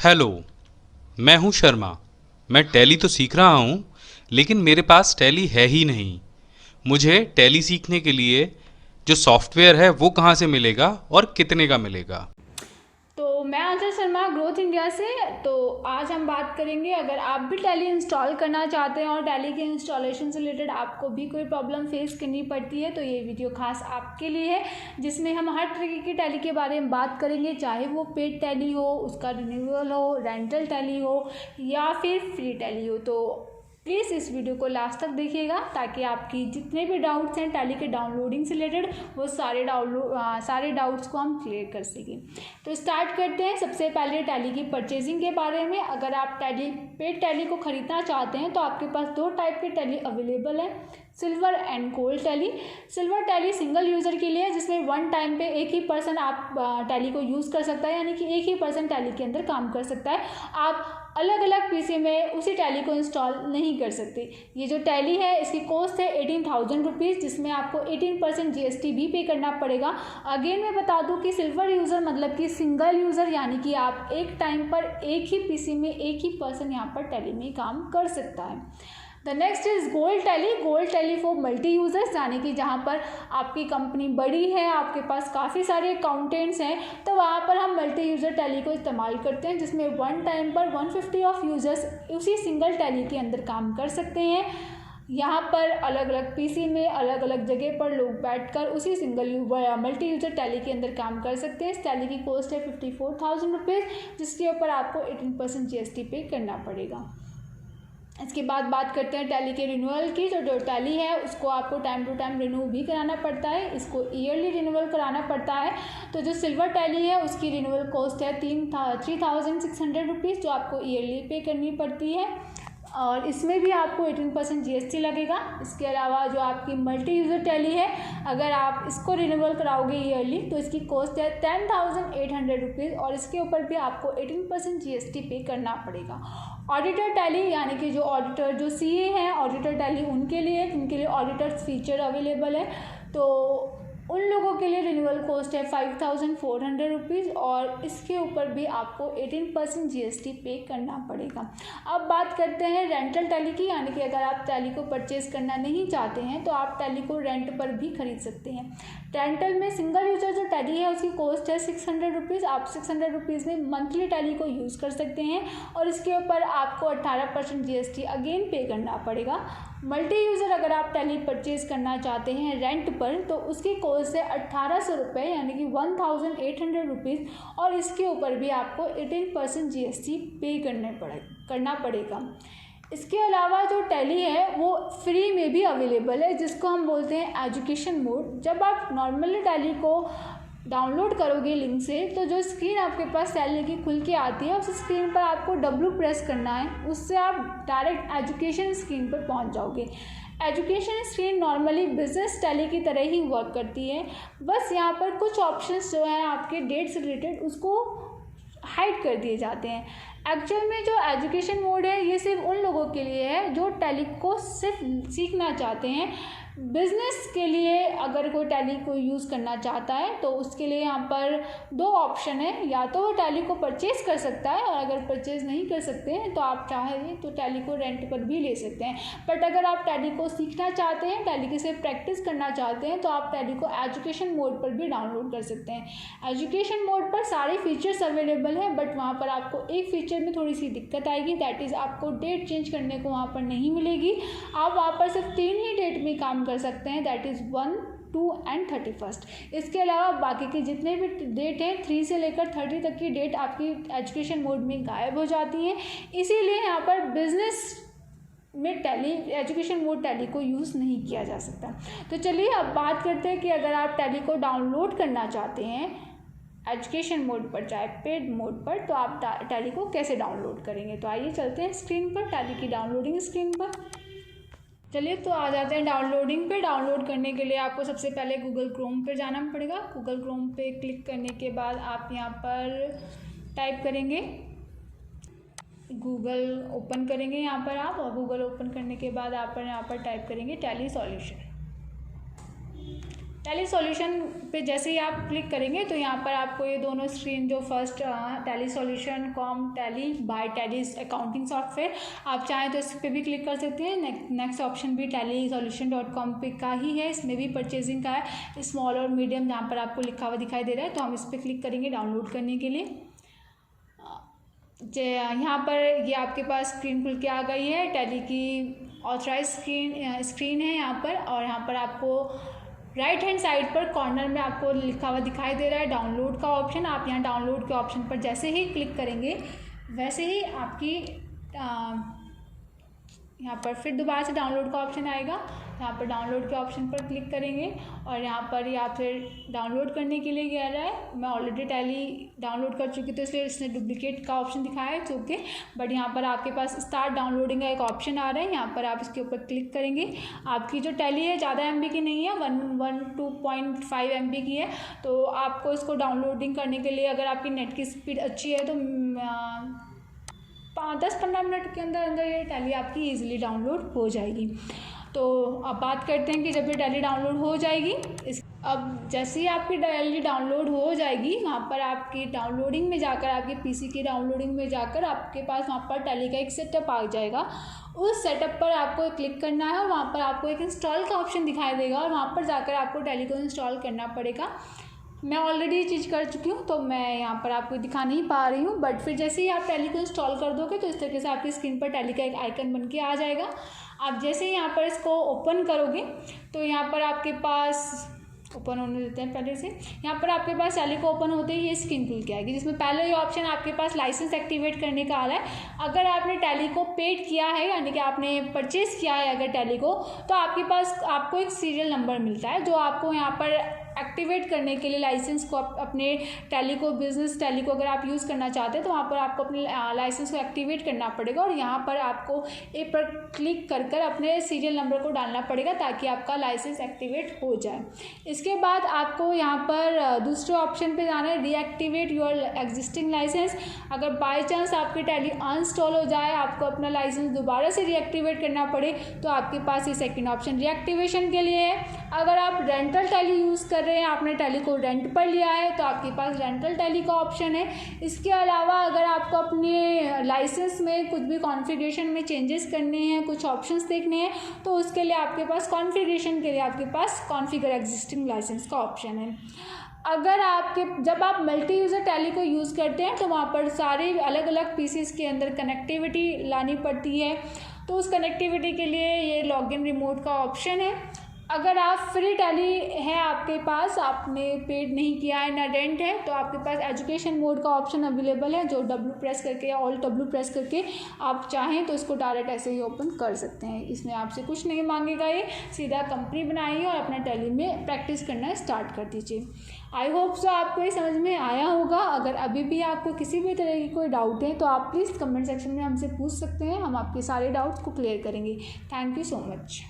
Hello. मैं हूँ शर्मा। मैं टैली तो सीख रहा हूँ, लेकिन मेरे पास टैली है ही नहीं। मुझे टैली सीखने के लिए जो सॉफ्टवेयर है वो कहाँ से मिलेगा और कितने का मिलेगा? तो मैं आंचल शर्मा ग्रोथ इंडिया से। तो आज हम बात करेंगे, अगर आप भी टैली इंस्टॉल करना चाहते हैं और टैली के इंस्टॉलेशन से रिलेटेड आपको भी कोई प्रॉब्लम फेस करनी पड़ती है तो ये वीडियो खास आपके लिए है, जिसमें हम हर तरीके की टैली के बारे में बात करेंगे, चाहे वो पेड टैली हो, उसका रिन्यूअल हो, रेंटल टैली हो या फिर फ्री टैली हो। तो प्लीज़ इस वीडियो को लास्ट तक देखिएगा ताकि आपकी जितने भी डाउट्स हैं टैली के डाउनलोडिंग से रिलेटेड वो सारे डाउट्स को हम क्लियर कर सकें। तो स्टार्ट करते हैं। सबसे पहले टैली की परचेजिंग के बारे में। अगर आप पेड टैली को ख़रीदना चाहते हैं तो आपके पास दो टाइप के टैली अवेलेबल है, silver and gold tally. Silver tally single user के लिए है, जिसमें वन टाइम पे एक ही पर्सन आप टैली को यूज़ कर सकता है, यानी कि एक ही पर्सन टैली के अंदर काम कर सकता है। आप अलग अलग पीसी में उसी टैली को इंस्टॉल नहीं कर सकते। ये जो टैली है इसकी कॉस्ट है 18,000 रुपीज़, जिसमें आपको 18% जीएसटी भी पे करना पड़ेगा। अगेन मैं बता दूं कि सिल्वर यूज़र मतलब कि सिंगल यूज़र, यानी कि आप एक टाइम पर एक ही पीसी में एक ही पर्सन यहाँ पर टैली में काम कर सकता है। The next is gold tally. Gold tally for multi users, यानी कि जहाँ पर आपकी कंपनी बड़ी है, आपके पास काफ़ी सारे अकाउंटेंट्स हैं, तो वहाँ पर हम मल्टी यूज़र टैली को इस्तेमाल करते हैं, जिसमें वन टाइम पर 150 ऑफ यूज़र्स उसी सिंगल टैली के अंदर काम कर सकते हैं। यहाँ पर अलग अलग पीसी में अलग अलग जगह पर लोग बैठकर उसी मल्टी यूज़र टैली के अंदर काम कर सकते हैं। इस टैली की कॉस्ट है 54,000 रुपीज़, जिसके ऊपर आपको 18% जीएसटी पे करना पड़ेगा। इसके बाद बात करते हैं टैली के रिन्यूअल की। जो टैली है उसको आपको टाइम टू टाइम रिन्यू भी कराना पड़ता है, इसको ईयरली रिन्यूअल कराना पड़ता है। तो जो सिल्वर टैली है उसकी रिन्यूअल कॉस्ट है 3,600 रुपीज़, जो आपको ईयरली पे करनी पड़ती है, और इसमें भी आपको 18% जीएसटी लगेगा। इसके अलावा जो आपकी मल्टी यूज़र टैली है, अगर आप इसको रिन्यूअल कराओगे ईयरली तो इसकी कॉस्ट है 10,800 रुपीज़, और इसके ऊपर भी आपको 18% जीएसटी पे करना पड़ेगा। ऑडिटर टैली, यानी कि जो ऑडिटर जो सीए हैं ऑडिटर टैली उनके लिए ऑडिटर्स फीचर अवेलेबल है, तो उन लोगों के लिए रिन्यूअल कॉस्ट है 5,400 रुपीज़, और इसके ऊपर भी आपको 18% जीएसटी पे करना पड़ेगा। अब बात करते हैं रेंटल टैली की, यानी कि अगर आप टैली को परचेज़ करना नहीं चाहते हैं तो आप टैली को रेंट पर भी खरीद सकते हैं। रेंटल में सिंगल यूज़र जो टैली है उसकी कॉस्ट है 600 रुपीज़। आप 600 रुपीज़ में मंथली टैली को यूज़ कर सकते हैं, और इसके ऊपर आपको 18% जीएसटी अगेन पे करना पड़ेगा। मल्टी यूज़र अगर आप टैली परचेज़ करना चाहते हैं रेंट पर तो उसकी कॉस्ट है 1,800 रुपये, यानी कि 1,800 रुपीज़, और इसके ऊपर भी आपको 18% जीएसटी पे करना पड़ेगा। इसके अलावा जो टैली है वो फ्री में भी अवेलेबल है, जिसको हम बोलते हैं एजुकेशन मोड। जब आप नॉर्मली टैली को डाउनलोड करोगे लिंक से, तो जो स्क्रीन आपके पास टैली की खुल के आती है उस स्क्रीन पर आपको W प्रेस करना है, उससे आप डायरेक्ट एजुकेशन स्क्रीन पर पहुंच जाओगे। Education screen normally business tally की तरह ही वर्क करती है, बस यहाँ पर कुछ ऑप्शंस जो हैं आपके डेट से रिलेटेड उसको हाइड कर दिए जाते हैं। एक्चुअल में जो एजुकेशन मोड है ये सिर्फ उन लोगों के लिए है जो टैली को सिर्फ सीखना चाहते हैं। बिजनेस के लिए अगर कोई टैली को यूज़ करना चाहता है तो उसके लिए यहाँ पर दो ऑप्शन है, या तो वो टैली को परचेज़ कर सकता है, और अगर परचेज़ नहीं कर सकते हैं तो आप चाहें तो टैली को रेंट पर भी ले सकते हैं। बट अगर आप टैली को सीखना चाहते हैं, टैली की सिर्फ प्रैक्टिस करना चाहते हैं, तो आप टैली को एजुकेशन मोड पर भी डाउनलोड कर सकते हैं। एजुकेशन मोड पर सारे फीचर्स अवेलेबल हैं, बट वहाँ पर आपको एक फीचर में थोड़ी सी दिक्कत आएगी, दैट इज़ आपको डेट चेंज करने को वहाँ पर नहीं मिलेगी। आप वहाँ पर सिर्फ 3 ही डेट में काम कर सकते हैं, दैट इज़ 1, 2 एंड 31st। इसके अलावा बाकी के जितने भी डेट हैं 3 से लेकर 30 तक की डेट आपकी एजुकेशन मोड में गायब हो जाती हैं। इसीलिए यहाँ पर बिजनेस में टैली एजुकेशन मोड टैली को यूज़ नहीं किया जा सकता। तो चलिए अब बात करते हैं कि अगर आप टैली को डाउनलोड करना चाहते हैं एजुकेशन मोड पर चाहे पेड मोड पर, तो आप टैली को कैसे डाउनलोड करेंगे। तो आइए चलते हैं स्क्रीन पर, टैली की डाउनलोडिंग स्क्रीन पर। चलिए तो आ जाते हैं डाउनलोडिंग पे। डाउनलोड करने के लिए आपको सबसे पहले गूगल क्रोम पे जाना पड़ेगा। गूगल क्रोम पे क्लिक करने के बाद आप यहाँ पर टाइप करेंगे, गूगल ओपन करेंगे यहाँ पर आप, और गूगल ओपन करने के बाद आप यहाँ पर टाइप करेंगे टैली सॉल्यूशन। टैली सॉल्यूशन पे जैसे ही आप क्लिक करेंगे तो यहाँ पर आपको ये दोनों स्क्रीन जो first Tally solution com Tally by Tally accounting software, आप चाहें तो इस पर भी क्लिक कर सकते हैं। नेक्स्ट ऑप्शन भी tallysolution.com पे का ही है, इसमें भी परचेजिंग का है, स्मॉल और मीडियम जहाँ पर आपको लिखा हुआ दिखाई दे रहा है। तो हम इस पर क्लिक करेंगे डाउनलोड करने के लिए। यहाँ पर ये आपके पास स्क्रीन खुल के आ गई है, टैली की ऑथराइज स्क्रीन है यहाँ पर। और यहाँ पर आपको राइट हैंड साइड पर कॉर्नर में आपको लिखा हुआ दिखाई दे रहा है डाउनलोड का ऑप्शन। आप यहाँ डाउनलोड के ऑप्शन पर जैसे ही क्लिक करेंगे वैसे ही आपकी यहाँ पर फिर दोबारा से डाउनलोड का ऑप्शन आएगा। यहाँ पर डाउनलोड के ऑप्शन पर क्लिक करेंगे और यहाँ पर या फिर डाउनलोड करने के लिए कह रहा है। मैं ऑलरेडी टैली डाउनलोड कर चुकी तो इसलिए इसने डुप्लीकेट का ऑप्शन दिखाया है, तो ओके। बट यहाँ पर आपके पास स्टार्ट डाउनलोडिंग का एक ऑप्शन आ रहा है, यहाँ पर आप इसके ऊपर क्लिक करेंगे। आपकी जो टैली है ज़्यादा MB की नहीं है, 112.5 MB की है। तो आपको इसको डाउनलोडिंग करने के लिए अगर आपकी नेट की स्पीड अच्छी है तो 10-15 मिनट के अंदर अंदर ये टैली आपकी ईजिली डाउनलोड हो जाएगी। तो अब बात करते हैं कि जब ये टैली डाउनलोड हो जाएगी, अब जैसे ही आपकी टैली डाउनलोड हो जाएगी वहाँ पर आपकी डाउनलोडिंग में जाकर, आपके PC की डाउनलोडिंग में जाकर आपके पास वहाँ पर टैली का एक सेटअप आ जाएगा। उस सेटअप पर आपको क्लिक करना है और वहाँ पर आपको एक इंस्टॉल का ऑप्शन दिखाई देगा और वहाँ पर जाकर आपको टैली को इंस्टॉल करना पड़ेगा। मैं ऑलरेडी ये चीज़ कर चुकी हूँ तो मैं यहाँ पर आपको दिखा नहीं पा रही हूँ, बट फिर जैसे ही आप टैली को इंस्टॉल कर दोगे तो इस तरीके से आपकी स्क्रीन पर टैली का एक आइकन बन के आ जाएगा। आप जैसे ही यहाँ पर इसको ओपन करोगे तो यहाँ पर आपके पास ओपन होने देते हैं पहले से। यहाँ पर आपके पास टैली को ओपन होते ही ये स्क्रीन खुल के आएगी, जिसमें पहले ये ऑप्शन आपके पास लाइसेंस एक्टिवेट करने का आ रहा है। अगर आपने टैली को पेड किया है, यानी कि आपने परचेज़ किया है अगर टैली को, तो आपके पास आपको एक सीरियल नंबर मिलता है जो आपको यहाँ पर एक्टिवेट करने के लिए लाइसेंस को अपने टैली को, बिजनेस टैली को अगर आप यूज़ करना चाहते हैं तो वहाँ पर आपको अपने लाइसेंस को एक्टिवेट करना पड़ेगा और यहाँ पर आपको एक पर क्लिक कर कर अपने सीरियल नंबर को डालना पड़ेगा ताकि आपका लाइसेंस एक्टिवेट हो जाए। इसके बाद आपको यहाँ पर दूसरे ऑप्शन पे जाना है, रीएक्टिवेट योर एग्जिस्टिंग लाइसेंस। अगर बाय चांस आपकी टैली अनइंस्टॉल हो जाए, आपको अपना लाइसेंस दोबारा से रीएक्टिवेट करना पड़े, तो आपके पास ये सेकेंड ऑप्शन रीएक्टिवेशन के लिए है। अगर आप रेंटल टैली यूज़ कर रहे हैं, आपने टैली को रेंट पर लिया है, तो आपके पास रेंटल टैली का ऑप्शन है। इसके अलावा अगर आपको अपने लाइसेंस में कुछ भी कॉन्फ़िगरेशन में चेंजेस करने हैं, कुछ ऑप्शंस देखने हैं, तो उसके लिए आपके पास कॉन्फ़िगरेशन के लिए आपके पास कॉन्फ़िगर एग्जिस्टिंग लाइसेंस का ऑप्शन है। अगर जब आप मल्टी यूज़र टैली को यूज़ करते हैं तो वहाँ पर सारे अलग अलग पीसीस के अंदर कनेक्टिविटी लानी पड़ती है, तो उस कनेक्टिविटी के लिए ये लॉगिन रिमोट का ऑप्शन है। अगर आप फ्री टैली है आपके पास, आपने पेड नहीं किया है ना रेंट है, तो आपके पास एजुकेशन मोड का ऑप्शन अवेलेबल है, जो W प्रेस करके या ऑल W प्रेस करके आप चाहें तो इसको डायरेक्ट ऐसे ही ओपन कर सकते हैं। इसमें आपसे कुछ नहीं मांगेगा, ये सीधा कंपनी बनाइए और अपना टैली में प्रैक्टिस करना स्टार्ट कर दीजिए। आई होप सो आपको ये समझ में आया होगा। अगर अभी भी आपको किसी भी तरह की कोई डाउट है तो आप प्लीज़ कमेंट सेक्शन में हमसे पूछ सकते हैं, हम आपके सारे डाउट्स को क्लियर करेंगे। Thank you so much.